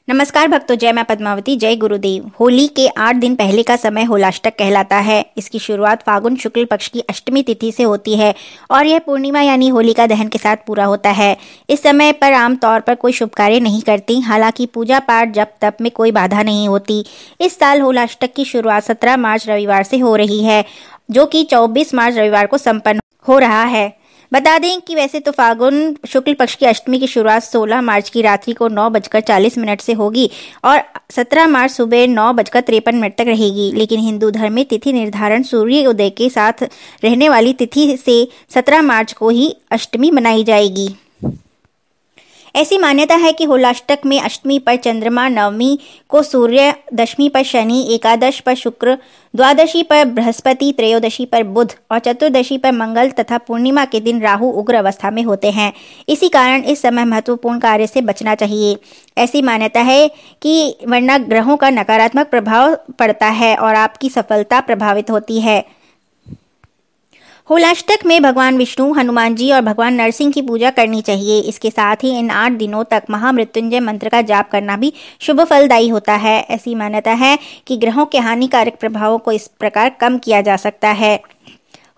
नमस्कार भक्तों, जय मां पद्मावती, जय गुरुदेव। होली के 8 दिन पहले का समय होलाष्टक कहलाता है। इसकी शुरुआत फागुन शुक्ल पक्ष की अष्टमी तिथि से होती है और यह पूर्णिमा यानी होलिका दहन के साथ पूरा होता है। इस समय पर आमतौर पर कोई शुभ कार्य नहीं करती, हालांकि पूजा पाठ जप तप में कोई बाधा नहीं होती। इस साल होलाष्टक की शुरुआत 17 मार्च रविवार से हो रही है, जो कि 24 मार्च रविवार को संपन्न हो रहा है। बता दें कि वैसे तो फागुन शुक्ल पक्ष की अष्टमी की शुरुआत 16 मार्च की रात्रि को 9:40 से होगी और 17 मार्च सुबह 9:53 तक रहेगी, लेकिन हिंदू धर्म में तिथि निर्धारण सूर्य उदय के साथ रहने वाली तिथि से 17 मार्च को ही अष्टमी मनाई जाएगी। ऐसी मान्यता है कि होलाष्टक में अष्टमी पर चंद्रमा, नवमी को सूर्य, दशमी पर शनि, एकादश पर शुक्र, द्वादशी पर बृहस्पति, त्रयोदशी पर बुध और चतुर्दशी पर मंगल तथा पूर्णिमा के दिन राहु उग्र अवस्था में होते हैं। इसी कारण इस समय महत्वपूर्ण कार्य से बचना चाहिए। ऐसी मान्यता है कि वरना ग्रहों का नकारात्मक प्रभाव पड़ता है और आपकी सफलता प्रभावित होती है। होलाष्टक में भगवान विष्णु, हनुमान जी और भगवान नरसिंह की पूजा करनी चाहिए। इसके साथ ही इन 8 दिनों तक महामृत्युंजय मंत्र का जाप करना भी शुभ फलदायी होता है। ऐसी मान्यता है कि ग्रहों के हानिकारक प्रभावों को इस प्रकार कम किया जा सकता है।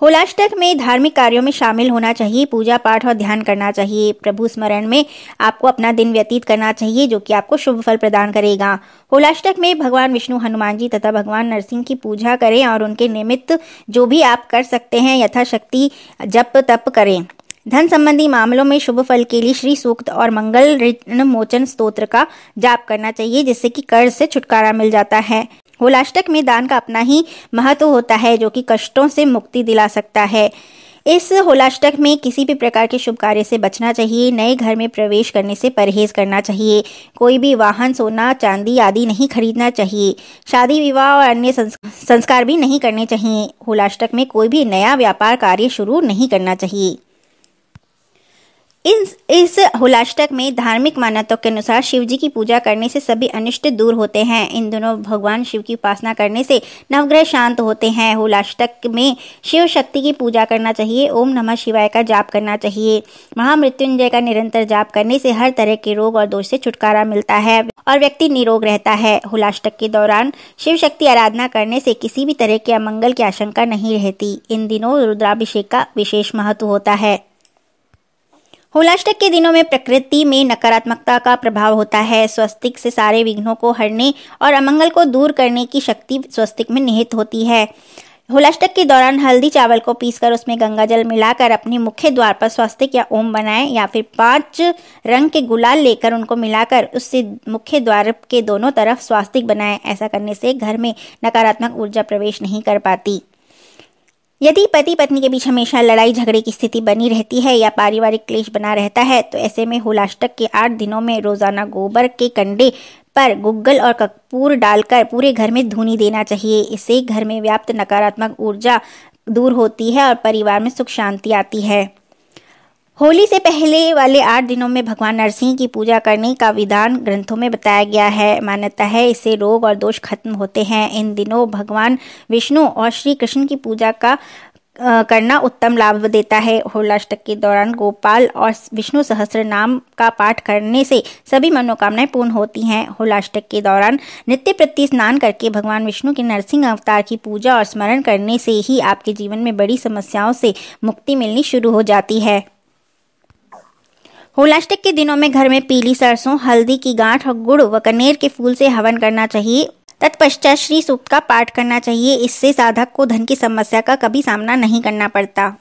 होलाष्टक में धार्मिक कार्यों में शामिल होना चाहिए, पूजा पाठ और ध्यान करना चाहिए। प्रभु स्मरण में आपको अपना दिन व्यतीत करना चाहिए, जो कि आपको शुभ फल प्रदान करेगा। होलाष्टक में भगवान विष्णु, हनुमान जी तथा भगवान नरसिंह की पूजा करें और उनके निमित्त जो भी आप कर सकते हैं यथाशक्ति जप तप करें। धन संबंधी मामलों में शुभ फल के लिए श्री सूक्त और मंगल ऋण मोचन स्तोत्र का जाप करना चाहिए, जिससे कि कर्ज से छुटकारा मिल जाता है। होलाष्टक में दान का अपना ही महत्व होता है, जो कि कष्टों से मुक्ति दिला सकता है। इस होलाष्टक में किसी भी प्रकार के शुभ कार्य से बचना चाहिए। नए घर में प्रवेश करने से परहेज करना चाहिए। कोई भी वाहन, सोना चांदी आदि नहीं खरीदना चाहिए। शादी विवाह और अन्य संस्कार भी नहीं करने चाहिए। होलाष्टक में कोई भी नया व्यापार कार्य शुरू नहीं करना चाहिए। इस होलाष्टक में धार्मिक मान्यताओं के अनुसार शिव जी की पूजा करने से सभी अनिष्ट दूर होते हैं। इन दिनों भगवान शिव की उपासना करने से नवग्रह शांत होते हैं। होलाष्टक में शिव शक्ति की पूजा करना चाहिए। ओम नमः शिवाय का जाप करना चाहिए। महामृत्युंजय का निरंतर जाप करने से हर तरह के रोग और दोष से छुटकारा मिलता है और व्यक्ति निरोग रहता है। होलाष्टक के दौरान शिव शक्ति आराधना करने से किसी भी तरह के अमंगल की आशंका नहीं रहती। इन दिनों रुद्राभिषेक का विशेष महत्व होता है। होलाष्टक के दिनों में प्रकृति में नकारात्मकता का प्रभाव होता है। स्वस्तिक से सारे विघ्नों को हरने और अमंगल को दूर करने की शक्ति स्वस्तिक में निहित होती है। होलाष्टक के दौरान हल्दी चावल को पीसकर उसमें गंगा जल मिलाकर अपने मुख्य द्वार पर स्वस्तिक या ओम बनाएं, या फिर 5 रंग के गुलाल लेकर उनको मिलाकर उससे मुख्य द्वार के दोनों तरफ स्वस्तिक बनाएं। ऐसा करने से घर में नकारात्मक ऊर्जा प्रवेश नहीं कर पाती। यदि पति पत्नी के बीच हमेशा लड़ाई झगड़े की स्थिति बनी रहती है या पारिवारिक क्लेश बना रहता है, तो ऐसे में होलाष्टक के 8 दिनों में रोजाना गोबर के कंडे पर गुग्गल और कपूर डालकर पूरे घर में धूनी देना चाहिए। इससे घर में व्याप्त नकारात्मक ऊर्जा दूर होती है और परिवार में सुख शांति आती है। होली से पहले वाले 8 दिनों में भगवान नरसिंह की पूजा करने का विधान ग्रंथों में बताया गया है। मान्यता है इससे रोग और दोष खत्म होते हैं। इन दिनों भगवान विष्णु और श्री कृष्ण की पूजा का करना उत्तम लाभ देता है। होलाष्टक के दौरान गोपाल और विष्णु सहस्त्र नाम का पाठ करने से सभी मनोकामनाएं पूर्ण होती हैं। होलाष्टक के दौरान नित्य प्रति स्नान करके भगवान विष्णु के नरसिंह अवतार की पूजा और स्मरण करने से ही आपके जीवन में बड़ी समस्याओं से मुक्ति मिलनी शुरू हो जाती है। होलाष्टक के दिनों में घर में पीली सरसों, हल्दी की गांठ और गुड़ व कनेर के फूल से हवन करना चाहिए। तत्पश्चात श्री सूक्त का पाठ करना चाहिए। इससे साधक को धन की समस्या का कभी सामना नहीं करना पड़ता।